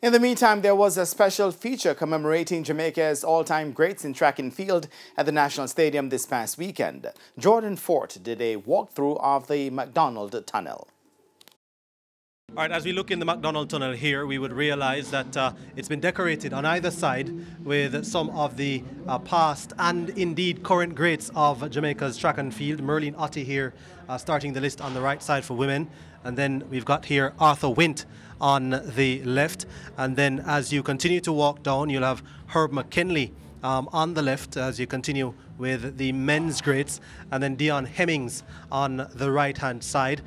In the meantime, there was a special feature commemorating Jamaica's all-time greats in track and field at the National Stadium this past weekend. Jordan Fort did a walkthrough of the McDonald Tunnel. All right, as we look in the McDonald Tunnel here, we would realize that it's been decorated on either side with some of the past and indeed current greats of Jamaica's track and field. Merlene Ottey here starting the list on the right side for women. And then we've got here Arthur Wint on the left. And then as you continue to walk down, you'll have Herb McKinley on the left as you continue with the men's greats, and then Dion Hemmings on the right-hand side.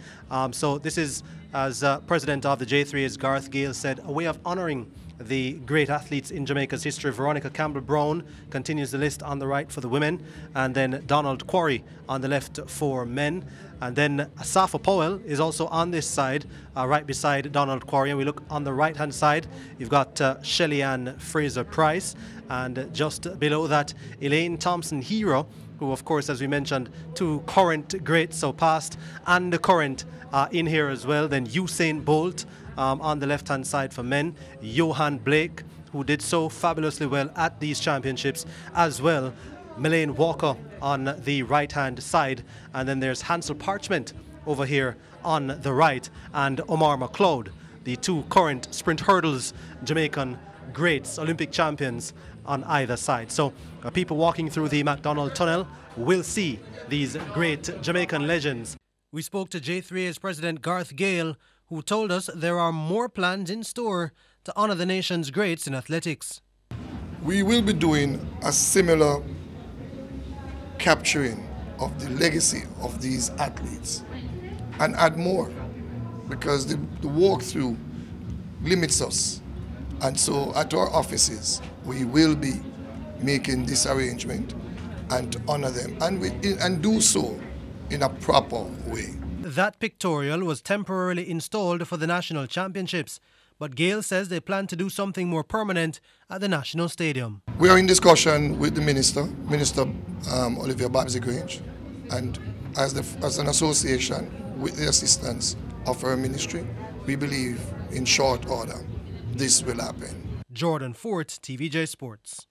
So this is, as President of the J3's Garth Gale said, a way of honouring the great athletes in Jamaica's history. Veronica Campbell-Brown continues the list on the right for the women, and then Donald Quarry on the left for men. And then Safa Powell is also on this side, right beside Donald Quarry. And we look on the right-hand side, you've got Shelly Ann Fraser-Price, and just below that, Elaine Thompson-Hero, who, of course, as we mentioned, two current greats, so past and the current in here as well. Then Usain Bolt on the left-hand side for men, Johan Blake, who did so fabulously well at these championships as well, Melaine Walker on the right-hand side, and then there's Hansel Parchment over here on the right, and Omar McLeod, the two current sprint hurdles Jamaican greats, Olympic champions on either side. So people walking through the McDonald Tunnel will see these great Jamaican legends. We spoke to J3's President Garth Gale, who told us there are more plans in store to honour the nation's greats in athletics. We will be doing a similar capturing of the legacy of these athletes and add more, because the walkthrough limits us. And so at our offices, we will be making this arrangement and to honour them, and do so in a proper way. That pictorial was temporarily installed for the national championships, but Gale says they plan to do something more permanent at the National Stadium. We are in discussion with the Minister Olivia Babsy-Grange, and as an association with the assistance of her ministry, we believe in short order this will happen. Jordan Fort, TVJ Sports.